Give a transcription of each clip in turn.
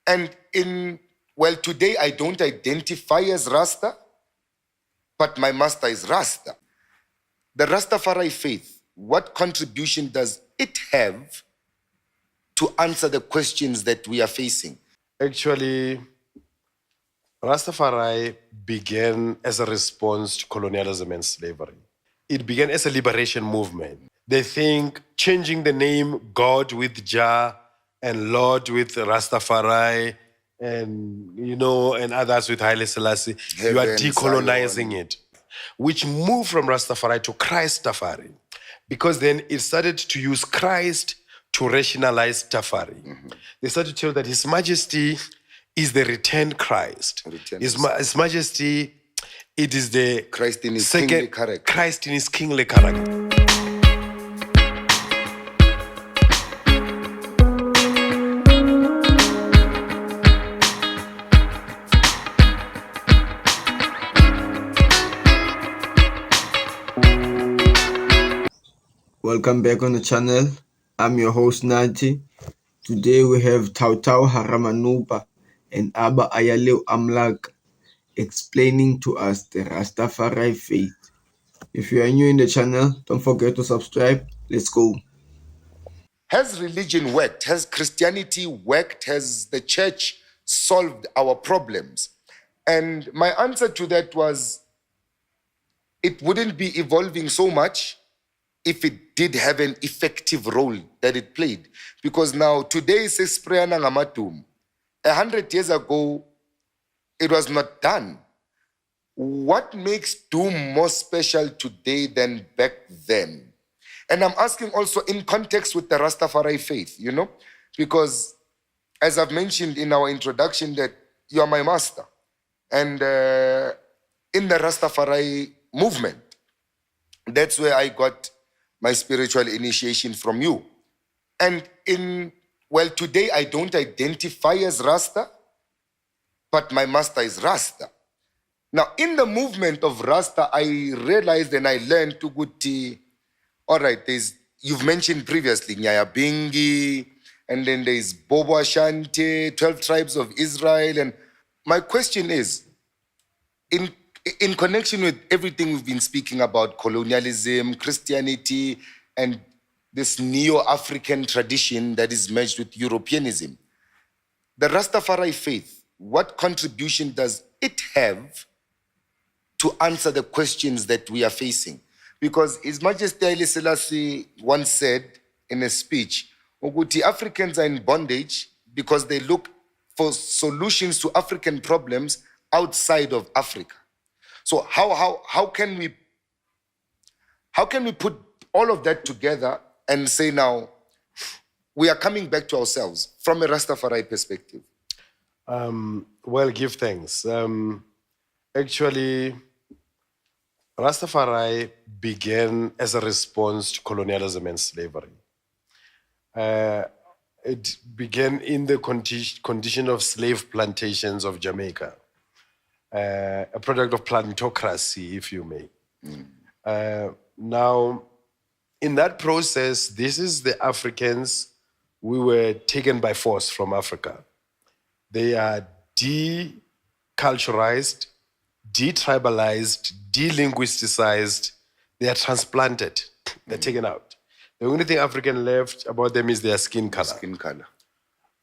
And today I don't identify as Rasta, but my master is Rasta. The Rastafari faith, what contribution does it have to answer the questions that we are facing? Actually, Rastafari began as a response to colonialism and slavery. It began as a liberation movement. They think changing the name God with Jah and Lord with Rastafari and, and others with Haile Selassie, you are decolonizing it, which moved from Rastafari to Christafari, because then it started to use Christ to rationalize Tafari. They started to tell that His Majesty is the returned Christ. His Majesty, it is the Christ in His kingly character. Christ in His kingly character. Welcome back on the channel. I'm your host Nati. Today we have Thau Thau Haramanuba and Abba Ayaleu Amlak explaining to us the Rastafari faith. If you are new in the channel, don't forget to subscribe. Let's go. Has religion worked? Has Christianity worked? Has the church solved our problems? And my answer to that was, it wouldn't be evolving so much if it did have an effective role that it played. Because now, today, says Prayana Ngamatum. 100 years ago, it was not done. What makes Doom more special today than back then? And I'm asking also in context with the Rastafari faith, because as I've mentioned in our introduction that you are my master. And in the Rastafari movement, that's where I got my spiritual initiation from you. And today I don't identify as Rasta, but my master is Rasta. Now, in the movement of Rasta, I realized and I learned to Guti, all right, you've mentioned previously, Nyaya Bingi, and then there's Bobo Ashanti, 12 tribes of Israel. And my question is, in connection with everything we've been speaking about, colonialism, Christianity, and this neo-African tradition that is merged with Europeanism, the Rastafari faith, what contribution does it have to answer the questions that we are facing? Because His Majesty Haile Selassie once said in a speech, Oguti, Africans are in bondage because they look for solutions to African problems outside of Africa. So how can we put all of that together and say now we are coming back to ourselves from a Rastafari perspective? Well, give thanks. Actually, Rastafari began as a response to colonialism and slavery. It began in the condition of slave plantations of Jamaica. A product of plantocracy, if you may. Now, in that process, this is the Africans we were taken by force from Africa. They are deculturalized, detribalized, delinguisticized. They are transplanted. They're taken out. The only thing African left about them is their skin color.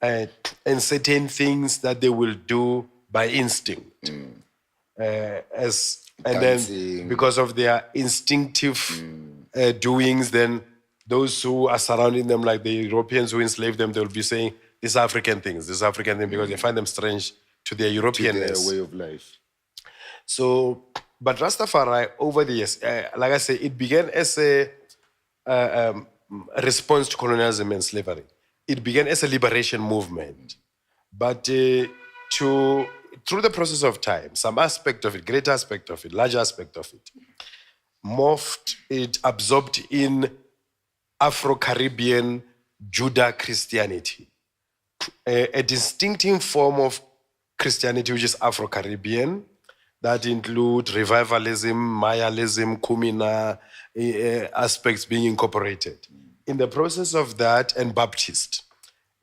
And certain things that they will do by instinct. Then because of their instinctive doings, then those who are surrounding them, like the Europeans who enslaved them, they'll be saying, these African things, because they find them strange to their Europeanness. To their way of life. So, but Rastafari, over the years, like I say, it began as a response to colonialism and slavery. It began as a liberation movement. But through the process of time, some aspect of it, great aspect of it, large aspect of it, morphed, it absorbed in Afro-Caribbean Judah Christianity. A distinctive form of Christianity which is Afro-Caribbean, that include revivalism, Mayalism, Kumina, aspects being incorporated. In the process of that, and Baptist,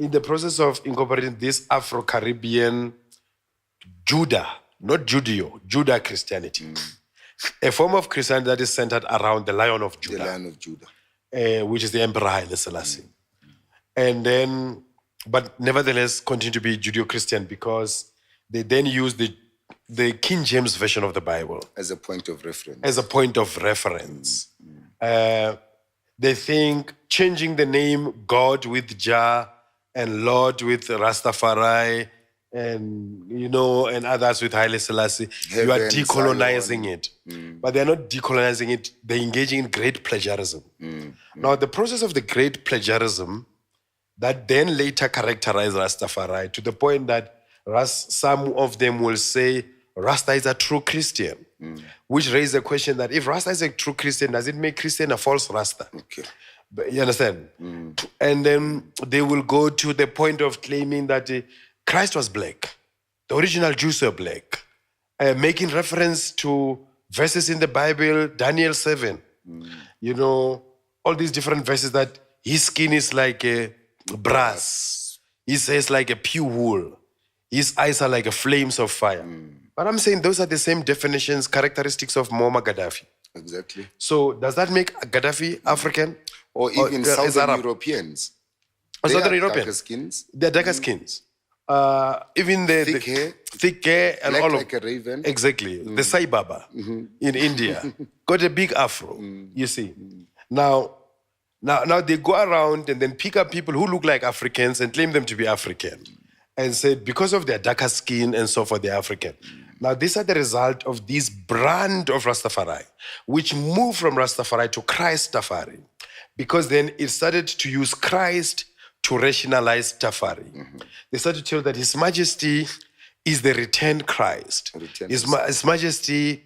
in the process of incorporating this Afro-Caribbean Judah, not Judeo, Judah Christianity, a form of Christianity that is centered around the Lion of Judah, The Lion of Judah. which is the Emperor Haile Selassie. And then, but nevertheless, continue to be Judeo-Christian because they then use the King James Version of the Bible As a point of reference. as a point of reference. They think changing the name God with Jah and Lord with Rastafari and, and others with Haile Selassie, you are Heaven, decolonizing it. But they're not decolonizing it, they're engaging in great plagiarism. Now, the process of the great plagiarism that then later characterized Rastafari to the point that some of them will say Rasta is a true Christian, which raises the question that if Rasta is a true Christian, does it make Christian a false Rasta? Okay. But you understand? And then they will go to the point of claiming that Christ was black. The original Jews were black. Making reference to verses in the Bible, Daniel 7. All these different verses that his skin is like a brass. His hair is like a pure wool. His eyes are like flames of fire. But I'm saying those are the same definitions, characteristics of Muammar Gaddafi. Exactly. So does that make Gaddafi African? Or even is Southern Arab? Europeans. Southern They are European. darker skins. They're darker skins. Even the thick hair and Black all like of a raven. exactly the Sai Baba in India got a big afro. You see, now they go around and then pick up people who look like Africans and claim them to be African, and said because of their darker skin and so forth they're African. Now these are the result of this brand of Rastafari, which moved from Rastafari to Christafari, because then it started to use Christ to rationalize Tafari. They started to tell that His Majesty is the returned Christ. His Majesty,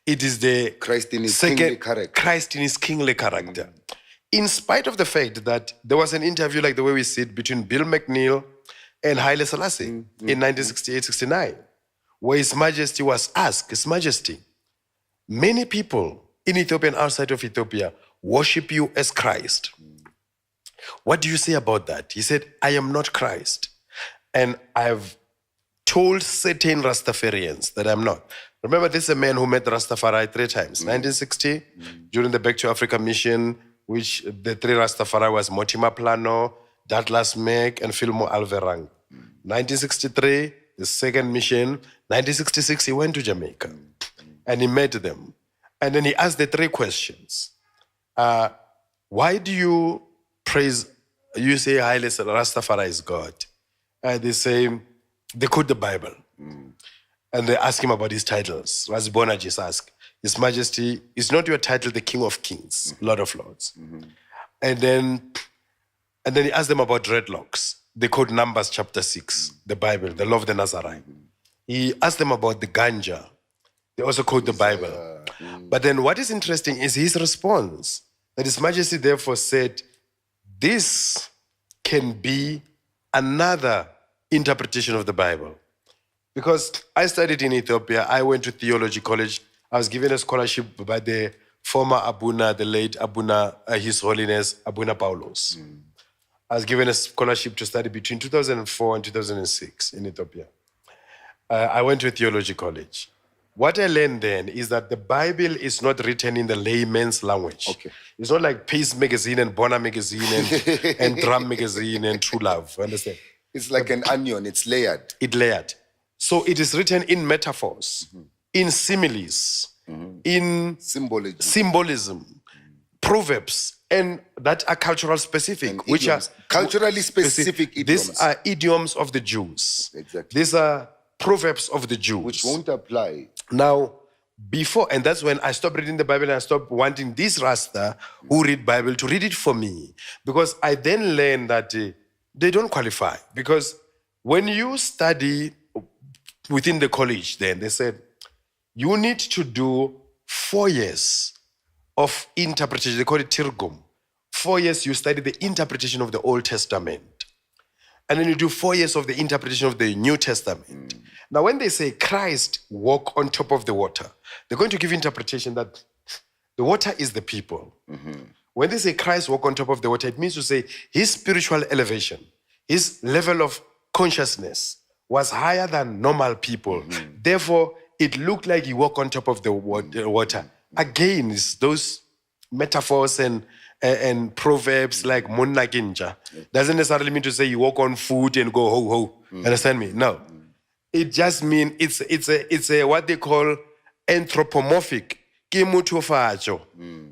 it is the Christ in his kingly character. Christ in his kingly character. In spite of the fact that there was an interview like the way we see it between Bill McNeil and Haile Selassie in 1968-69, where His Majesty was asked, His Majesty, many people in Ethiopia and outside of Ethiopia worship you as Christ. What do you say about that? He said, I am not Christ. And I've told certain Rastafarians that I'm not. Remember, this is a man who met Rastafari 3 times. 1960, during the Back to Africa mission, which the 3 Rastafari was Mortimer Plano, Douglas Mack, and Filmo Alverang. 1963, the second mission. 1966, he went to Jamaica. And he met them. And then he asked the 3 questions. Why do you praise, you say Haile Rastafari is God? And they quote the Bible. And they ask him about his titles. Rasbona just asked, His Majesty, is not your title the King of Kings, Lord of Lords? And then he asked them about dreadlocks. They quote Numbers chapter 6, the Bible, the law of the Nazarene. He asked them about the ganja. They also quote the Bible. But then what is interesting is his response, that His Majesty therefore said, this can be another interpretation of the Bible. Because I studied in Ethiopia, I went to Theological college. I was given a scholarship by the former Abuna, the late Abuna, His Holiness Abuna Paulos. I was given a scholarship to study between 2004 and 2006 in Ethiopia. I went to a Theological college. What I learned then is that the Bible is not written in the layman's language. Okay. It's not like Pace Magazine and Bona Magazine and Drum Magazine and True Love. Understand? It's like an onion, it's layered. It layered. So it is written in metaphors, in similes, in symbolism, proverbs, and that are cultural specific, And which idioms. are Culturally specific idioms. These are idioms of the Jews. Exactly. These are proverbs of the Jews. Which won't apply. Now, before, and that's when I stopped reading the Bible and I stopped wanting this Rasta who read Bible to read it for me. Because I then learned that they don't qualify. Because when you study within the college then, they said, you need to do 4 years of interpretation. They call it Tirgum. 4 years you study the interpretation of the Old Testament. And then you do 4 years of the interpretation of the New Testament. Now, when they say Christ walk on top of the water, they're going to give interpretation that the water is the people. When they say Christ walk on top of the water, it means to say his spiritual elevation, His level of consciousness was higher than normal people. Therefore, it looked like he walked on top of the water. Again, it's those metaphors and proverbs like "Munna ginja" doesn't necessarily mean to say you walk on food and go ho ho. Understand me? No. It just means it's a what they call anthropomorphic. Ke mothofatso.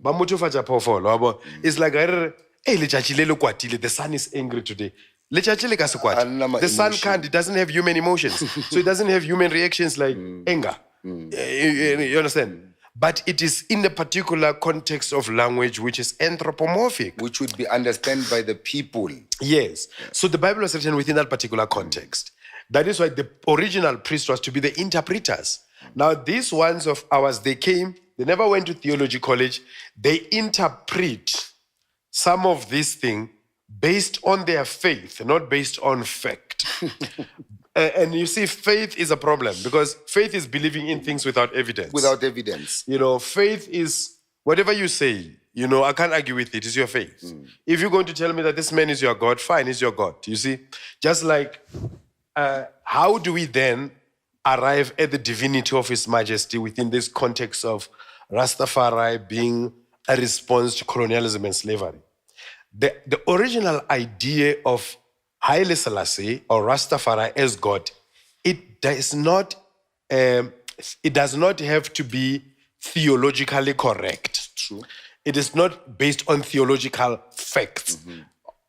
Ba mothofatsa phoofolo, wabo. It's like hey, letšatši le le kwatile, the sun is angry today. Letšatši le ka se kwate. The sun can't, it doesn't have human emotions. So it doesn't have human reactions like anger. You understand? But it is in a particular context of language which is anthropomorphic. Which would be understood by the people. Yes. So the Bible was written within that particular context. That is why the original priest was to be the interpreters. Now, these ones of ours, they came, they never went to theology college. They interpret some of these things based on their faith, not based on fact. And you see, faith is a problem because faith is believing in things without evidence. Without evidence. You know, faith is whatever you say, you know, I can't argue with it. It's your faith. If you're going to tell me that this man is your God, fine, he's your God. You see, just like, how do we then arrive at the divinity of His Majesty within this context of Rastafari being a response to colonialism and slavery? The original idea of Haile Selassie or Rastafari as God, it does not have to be theologically correct. True. It is not based on theological facts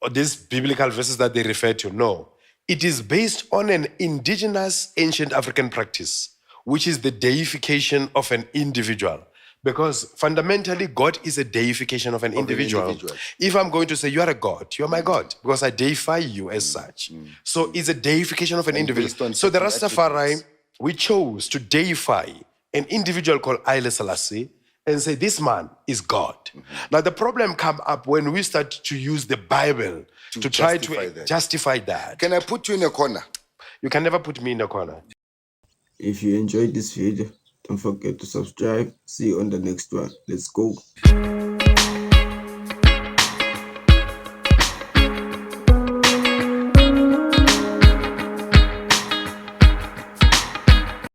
or these biblical verses that they refer to. No. It is based on an indigenous ancient African practice, which is the deification of an individual. Because fundamentally, God is a deification of an individual. If I'm going to say, you are a God, you are my God, because I deify you as such. So it's a deification of an individual. So the Rastafari, we chose to deify an individual called Haile Selassie and say, this man is God. Now, the problem come up when we start to use the Bible to try to justify that. Can I put you in a corner? You can never put me in a corner. If you enjoyed this video, don't forget to subscribe. See you on the next one. Let's go.